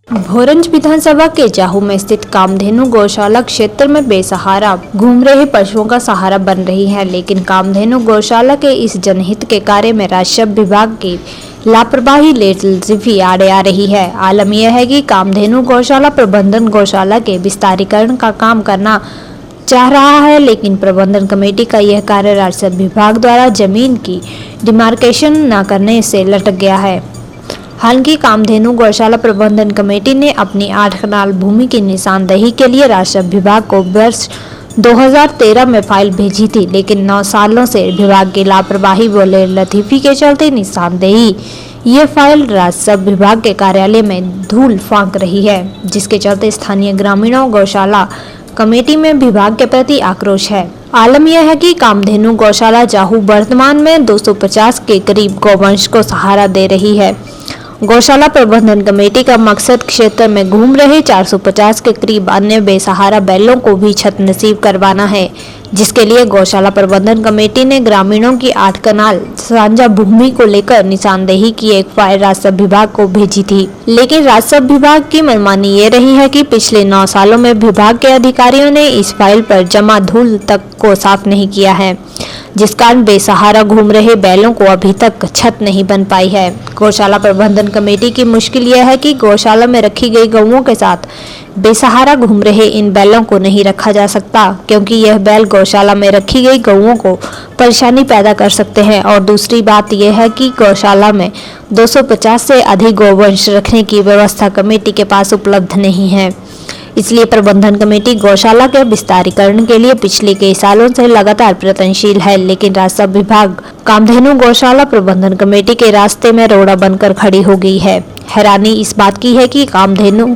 भोरंज विधानसभा के जाहू में स्थित कामधेनु गौशाला क्षेत्र में बेसहारा घूम रहे पशुओं का सहारा बन रही है, लेकिन कामधेनु गौशाला के इस जनहित के कार्य में राजस्व विभाग की लापरवाही लेटलजिफी आड़े आ रही है। आलम यह है कि कामधेनु गौशाला प्रबंधन गौशाला के विस्तारीकरण का काम करना चाह रहा है, लेकिन प्रबंधन कमेटी का यह कार्य राजस्व विभाग द्वारा जमीन की डिमार्केशन न करने से लटक गया है। हालांकि कामधेनु गौशाला प्रबंधन कमेटी ने अपनी 8 कनाल भूमि की निशानदेही के लिए राजस्व विभाग को वर्ष 2013 में फाइल भेजी थी, लेकिन 9 सालों से विभाग की लापरवाही व लतीफी के चलते निशानदेही ये फाइल राजस्व विभाग के कार्यालय में धूल फांक रही है, जिसके चलते स्थानीय ग्रामीणों गौशाला कमेटी में विभाग के प्रति आक्रोश है। आलम यह है कि कामधेनु गौशाला जाहू वर्तमान में 250 के करीब गौवंश को सहारा दे रही है। गौशाला प्रबंधन कमेटी का मकसद क्षेत्र में घूम रहे 450 के करीब अन्य बेसहारा बैलों को भी छत नसीब करवाना है, जिसके लिए गौशाला प्रबंधन कमेटी ने ग्रामीणों की 8 कनाल साझा भूमि को लेकर निशानदेही की एक फाइल राजस्व विभाग को भेजी थी। लेकिन राजस्व विभाग की मनमानी ये रही है कि पिछले 9 सालों में विभाग के अधिकारियों ने इस फाइल पर जमा धूल तक को साफ नहीं किया है, जिस कारण बेसहारा घूम रहे बैलों को अभी तक छत नहीं बन पाई है। गौशाला प्रबंधन कमेटी की मुश्किल यह है कि गौशाला में रखी गई गौओं के साथ बेसहारा घूम रहे इन बैलों को नहीं रखा जा सकता, क्योंकि यह बैल गौशाला में रखी गई गौओं को परेशानी पैदा कर सकते हैं। और दूसरी बात यह है कि गौशाला में 250 से अधिक गौवंश रखने की व्यवस्था कमेटी के पास उपलब्ध नहीं है। इसलिए प्रबंधन कमेटी गौशाला के विस्तारीकरण के लिए पिछले कई सालों से लगातार प्रयत्नशील है, लेकिन राजस्व विभाग कामधेनु गौशाला प्रबंधन कमेटी के रास्ते में रोड़ा बनकर खड़ी हो गई है। हैरानी इस बात की है कि कामधेनु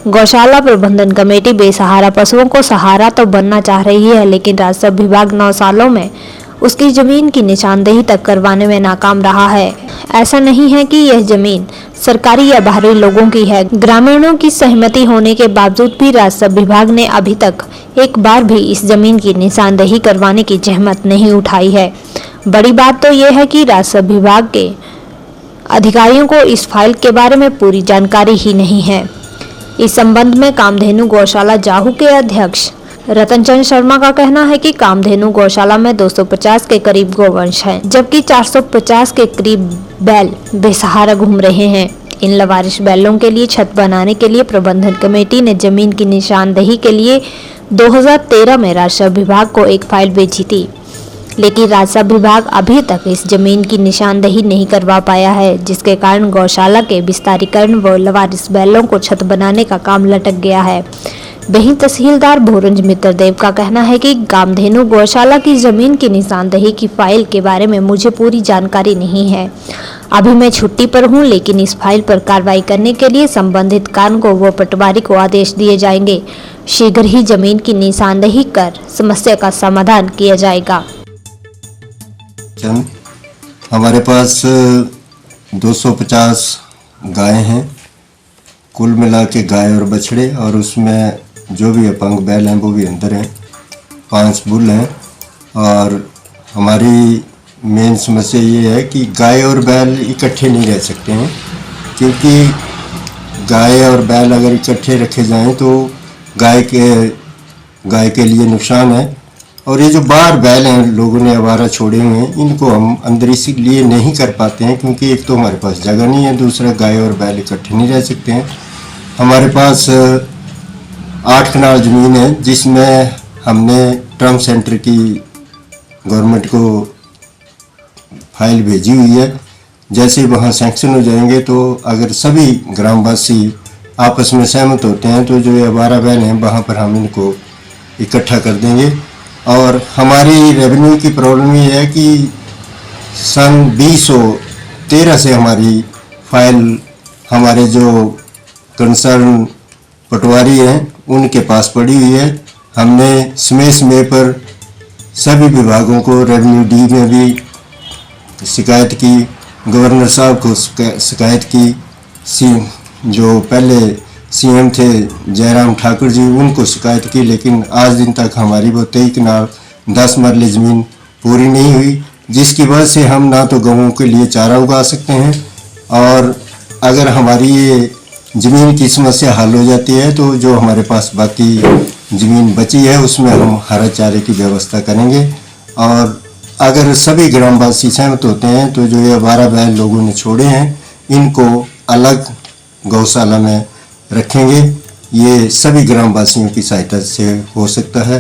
गौशाला प्रबंधन कमेटी बेसहारा पशुओं को सहारा तो बनना चाह रही है, लेकिन राजस्व विभाग 9 सालों में उसकी जमीन की निशानदेही तक करवाने में नाकाम रहा है। ऐसा नहीं है कि यह जमीन सरकारी या बाहरी लोगों की है। ग्रामीणों की सहमति होने के बावजूद भी राजस्व विभाग ने अभी तक एक बार भी इस जमीन की निशानदेही करवाने की जहमत नहीं उठाई है। बड़ी बात तो यह है कि राजस्व विभाग के अधिकारियों को इस फाइल के बारे में पूरी जानकारी ही नहीं है। इस संबंध में कामधेनु गौशाला जाहू के अध्यक्ष रतन चंद शर्मा का कहना है कि कामधेनु गौशाला में 250 के करीब गौवंश हैं, जबकि 450 के करीब बैल बेसहारा घूम रहे हैं। इन लवारिश बैलों के लिए छत बनाने के लिए प्रबंधन कमेटी ने जमीन की निशानदेही के लिए 2013 में राजस्व विभाग को एक फाइल भेजी थी, लेकिन राजस्व विभाग अभी तक इस जमीन की निशानदेही नहीं करवा पाया है, जिसके कारण गौशाला के विस्तारीकरण व लवारिश बैलों को छत बनाने का काम लटक गया है। वहीं तहसीलदार भोरंज मित्रदेव का कहना है कि कामधेनु गौशाला की जमीन की निशानदेही की फाइल के बारे में मुझे पूरी जानकारी नहीं है। अभी मैं छुट्टी पर हूं, लेकिन इस फाइल पर कार्रवाई करने के लिए संबंधित कार्मिकों व पटवारी को आदेश दिए जाएंगे। शीघ्र ही जमीन की निशानदेही कर समस्या का समाधान किया जाएगा। हमारे पास 250 गायें हैं, कुल मिला के गाय और बछड़े, और उसमें जो भी अपंग बैल हैं वो भी अंदर हैं। 5 बुल हैं। और हमारी मेन समस्या ये है कि गाय और बैल इकट्ठे नहीं रह सकते हैं, क्योंकि गाय और बैल अगर इकट्ठे रखे जाएं तो गाय के लिए नुकसान है। और ये जो बाहर बैल हैं लोगों ने आवारा छोड़े हुए हैं, इनको हम अंदर इसलिए नहीं कर पाते हैं क्योंकि एक तो हमारे पास जगह नहीं है, दूसरा गाय और बैल इकट्ठे नहीं रह सकते हैं। हमारे पास 8 कनाल ज़मीन है, जिसमें हमने ट्रम सेंटर की गवर्नमेंट को फाइल भेजी हुई है। जैसे वहाँ सैंक्शन हो जाएंगे तो अगर सभी ग्रामवासी आपस में सहमत होते हैं तो जो 12 बैल हैं वहाँ पर हम इनको इकट्ठा कर देंगे। और हमारी रेवेन्यू की प्रॉब्लम ये है कि सन 2013 से हमारी फाइल हमारे जो कंसर्न पटवारी हैं उनके पास पड़ी हुई है। हमने समय पर सभी विभागों को रेवेन्यू डी में भी शिकायत की, गवर्नर साहब को शिकायत की, जो पहले सीएम थे जयराम ठाकुर जी उनको शिकायत की, लेकिन आज दिन तक हमारी वो 23 कनाल 10 मरले ज़मीन पूरी नहीं हुई, जिसकी वजह से हम ना तो गौओं के लिए चारा उगा सकते हैं, और अगर हमारी ये ज़मीन की समस्या हल हो जाती है तो जो हमारे पास बाकी ज़मीन बची है उसमें हम हरा चारे की व्यवस्था करेंगे। और अगर सभी ग्रामवासी सहमत होते हैं तो जो ये 12 बैल लोगों ने छोड़े हैं इनको अलग गौशाला में रखेंगे। ये सभी ग्रामवासियों की सहायता से हो सकता है।